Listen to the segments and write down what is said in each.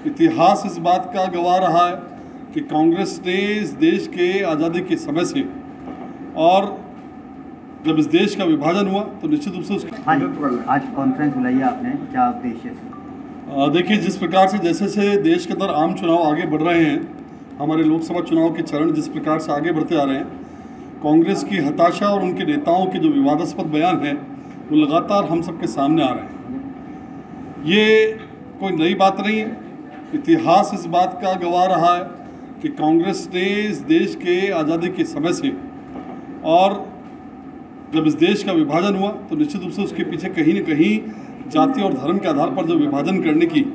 इतिहास इस बात का गवाह रहा है कि कांग्रेस ने इस देश के आज़ादी के समय से और जब इस देश का विभाजन हुआ तो निश्चित रूप से उसका आज कॉन्फ्रेंस बुलाई है आपने, क्या उद्देश्य है? देखिए, जिस प्रकार से जैसे जैसे देश के अंदर आम चुनाव आगे बढ़ रहे हैं, हमारे लोकसभा चुनाव के चरण जिस प्रकार से आगे बढ़ते आ रहे हैं, कांग्रेस की हताशा और उनके नेताओं के जो विवादास्पद बयान हैं वो लगातार हम सबके सामने आ रहे हैं। ये कोई नई बात नहीं है। इतिहास इस बात का गवाह रहा है कि कांग्रेस ने इस देश के आज़ादी के समय से और जब इस देश का विभाजन हुआ तो निश्चित रूप से उसके पीछे कहीं न कहीं जाति और धर्म के आधार पर जो विभाजन करने की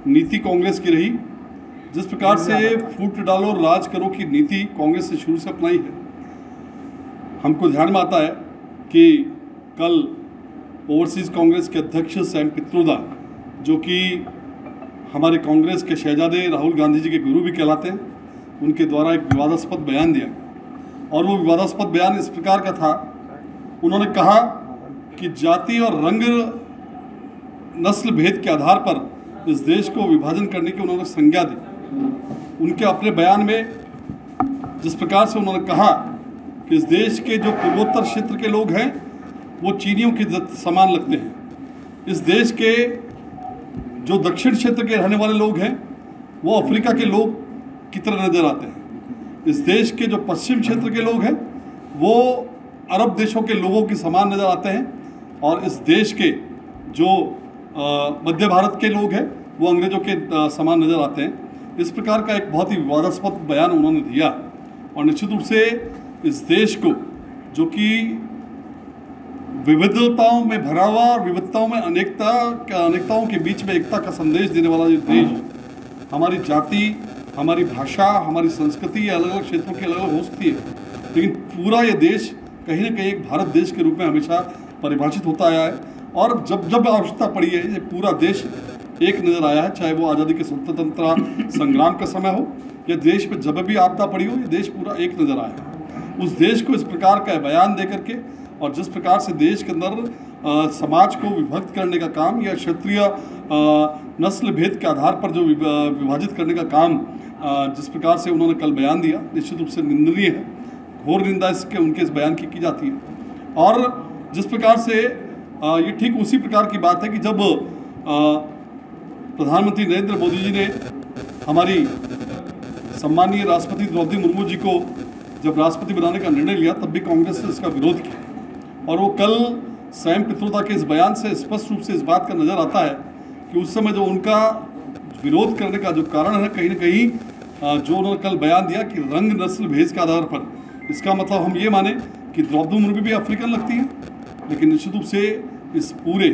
नीति कांग्रेस की रही, जिस प्रकार से फूट डालो राज करो की नीति कांग्रेस ने शुरू से अपनाई है। हमको ध्यान में आता है कि कल ओवरसीज़ कांग्रेस के अध्यक्ष सैम पित्रोदा, जो कि हमारे कांग्रेस के शहजादे राहुल गांधी जी के गुरु भी कहलाते हैं, उनके द्वारा एक विवादास्पद बयान दिया और वो विवादास्पद बयान इस प्रकार का था। उन्होंने कहा कि जाति और रंग नस्ल भेद के आधार पर इस देश को विभाजन करने की उन्होंने संज्ञा दी। उनके अपने बयान में जिस प्रकार से उन्होंने कहा कि इस देश के जो पूर्वोत्तर क्षेत्र के लोग हैं वो चीनियों के समान लगते हैं, इस देश के जो दक्षिण क्षेत्र के रहने वाले लोग हैं वो अफ्रीका के लोग की तरह नजर आते हैं, इस देश के जो पश्चिम क्षेत्र के लोग हैं वो अरब देशों के लोगों के समान नजर आते हैं, और इस देश के जो मध्य भारत के लोग हैं वो अंग्रेजों के समान नजर आते हैं। इस प्रकार का एक बहुत ही विवादास्पद बयान उन्होंने दिया और निश्चित रूप से इस देश को, जो कि विविधताओं में भरा हुआ और विविधताओं में अनेकताओं के बीच में एकता का संदेश देने वाला जो देश, हमारी जाति, हमारी भाषा, हमारी संस्कृति ये अलग अलग क्षेत्रों की अलग अलग हो सकती है, लेकिन पूरा ये देश कहीं न कहीं एक भारत देश के रूप में हमेशा परिभाषित होता आया है। और जब जब आवश्यकता पड़ी है ये पूरा देश एक नज़र आया है, चाहे वो आज़ादी के स्वतंत्रता संग्राम का समय हो या देश पे जब भी आपदा पड़ी हो, ये देश पूरा एक नज़र आया है। उस देश को इस प्रकार का बयान दे करके और जिस प्रकार से देश के अंदर समाज को विभक्त करने का काम या क्षेत्रीय नस्ल भेद के आधार पर जो विभाजित करने का काम जिस प्रकार से उन्होंने कल बयान दिया, निश्चित रूप से निंदनीय है। घोर निंदा इसके उनके इस बयान की जाती है। और जिस प्रकार से ये ठीक उसी प्रकार की बात है कि जब प्रधानमंत्री नरेंद्र मोदी जी ने हमारी सम्मानीय राष्ट्रपति द्रौपदी मुर्मू जी को जब राष्ट्रपति बनाने का निर्णय लिया, तब भी कांग्रेस ने इसका विरोध किया। और वो कल सैम पित्रोदा के इस बयान से स्पष्ट रूप से इस बात का नज़र आता है कि उस समय जो उनका विरोध करने का जो कारण है, कहीं न कहीं जो उन्होंने कल बयान दिया कि रंग नस्ल भेद के आधार पर, इसका मतलब हम ये माने कि द्रौपदी मुर्मू भी अफ्रीकन लगती है, लेकिन निश्चित रूप से इस पूरे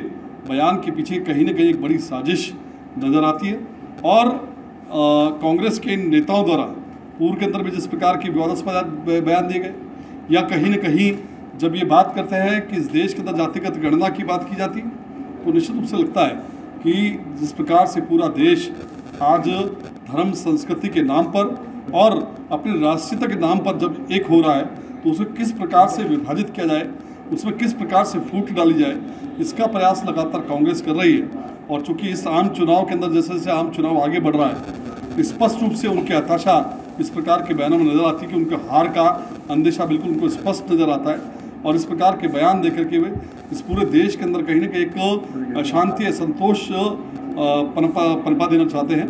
बयान के पीछे कहीं न कहीं एक बड़ी साजिश नज़र आती है। और कांग्रेस के नेताओं द्वारा पूर्व के अंदर भी जिस प्रकार की विवादास्पद बयान दिए गए, या कहीं न कहीं जब ये बात करते हैं कि इस देश के अंदर जातिगत गणना की बात की जाती है, तो निश्चित रूप से लगता है कि जिस प्रकार से पूरा देश आज धर्म संस्कृति के नाम पर और अपनी राष्ट्रीयता के नाम पर जब एक हो रहा है, तो उसे किस प्रकार से विभाजित किया जाए, उसमें किस प्रकार से फूट डाली जाए, इसका प्रयास लगातार कांग्रेस कर रही है। और चूंकि इस आम चुनाव के अंदर जैसे जैसे आम चुनाव आगे बढ़ रहा है, स्पष्ट रूप से उनकी हताशा इस प्रकार के बयानों में नजर आती है कि उनके हार का अंदेशा बिल्कुल उनको स्पष्ट नजर आता है। और इस प्रकार के बयान देकर के वे इस पूरे देश के अंदर कहीं न कहीं एक अशांति, असंतोष पनपा देना चाहते हैं।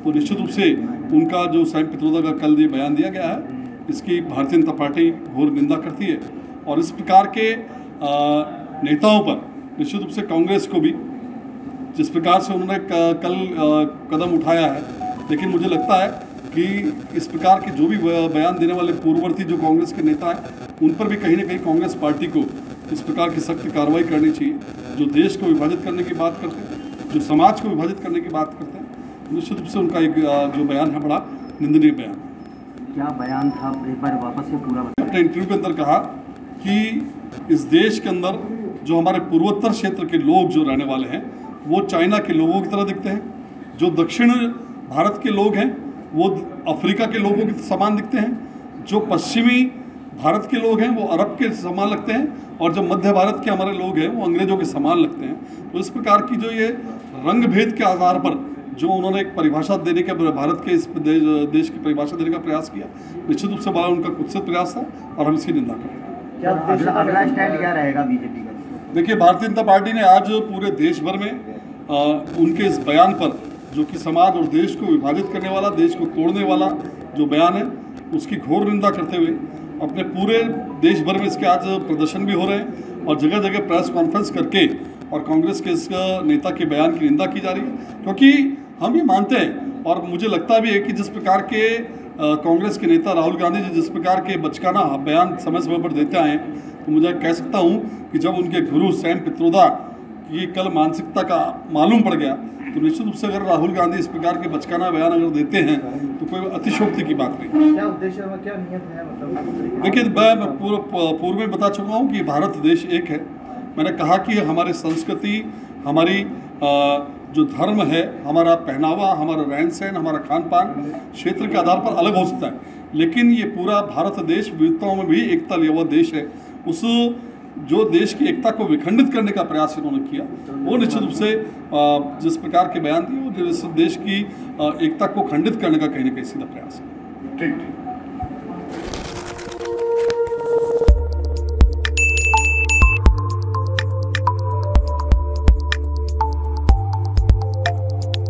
तो निश्चित रूप से उनका जो सैम पित्रोदा का कल ये बयान दिया गया है, इसकी भारतीय जनता पार्टी घोर निंदा करती है। और इस प्रकार के नेताओं पर निश्चित रूप से कांग्रेस को भी जिस प्रकार से उन्होंने कल कदम उठाया है, लेकिन मुझे लगता है कि इस प्रकार के जो भी बयान देने वाले पूर्ववर्ती जो कांग्रेस के नेता हैं, उन पर भी कहीं न कहीं कांग्रेस पार्टी को इस प्रकार की सख्त कार्रवाई करनी चाहिए। जो देश को विभाजित करने की बात करते हैं, जो समाज को विभाजित करने की बात करते हैं, निश्चित रूप से उनका एक जो बयान है बड़ा निंदनीय बयान है। क्या बयान था, एक बार वापस से पूरा अपने इंटरव्यू के अंदर कहा कि इस देश के अंदर जो हमारे पूर्वोत्तर क्षेत्र के लोग जो रहने वाले हैं वो चाइना के लोगों की तरह दिखते हैं, जो दक्षिण भारत के लोग हैं वो अफ्रीका के लोगों के समान दिखते हैं, जो पश्चिमी भारत के लोग हैं वो अरब के समान लगते हैं, और जो मध्य भारत के हमारे लोग हैं वो अंग्रेजों के समान लगते हैं। तो इस प्रकार की जो ये रंग भेद के आधार पर जो उन्होंने एक परिभाषा देने का, भारत के इस देश की परिभाषा देने का प्रयास किया, निश्चित रूप से बड़ा उनका कुत्सित प्रयास था और हम इसकी निंदा करते हैं। क्या अगला स्टैंड क्या रहेगा बीजेपी का? देखिए, भारतीय जनता पार्टी ने आज पूरे देश भर में उनके इस बयान पर, जो कि समाज और देश को विभाजित करने वाला, देश को तोड़ने वाला जो बयान है, उसकी घोर निंदा करते हुए अपने पूरे देश भर में इसके आज प्रदर्शन भी हो रहे हैं और जगह जगह प्रेस कॉन्फ्रेंस करके और कांग्रेस के इस नेता के बयान की निंदा की जा रही है। क्योंकि हम ये मानते हैं और मुझे लगता भी है कि जिस प्रकार के कांग्रेस के नेता राहुल गांधी जी जिस प्रकार के बचकाना बयान समय समय पर देते आए, तो मुझे कह सकता हूँ कि जब उनके गुरु सैम पित्रोदा की कल मानसिकता का मालूम पड़ गया, तो निश्चित रूप से अगर राहुल गांधी इस प्रकार के बचकाना बयान अगर देते हैं तो कोई अतिशोक्ति की बात नहीं। क्या उद्देश्य है, क्या नियत है? मतलब देखिए, मैं पूर्व में बता चुका हूँ कि भारत देश एक है। मैंने कहा कि हमारी संस्कृति, हमारी जो धर्म है, हमारा पहनावा, हमारा रहन सहन, हमारा खान पान क्षेत्र के आधार पर अलग हो सकता है, लेकिन ये पूरा भारत देश विविधताओं में भी एकता लिया हुआ देश है। उस जो देश की एकता को विखंडित करने का प्रयास इन्होंने किया, वो निश्चित रूप से जिस प्रकार के बयान दिए, वो देश की एकता को खंडित करने का कहीं ना कहीं सीधा प्रयास है। ठीक।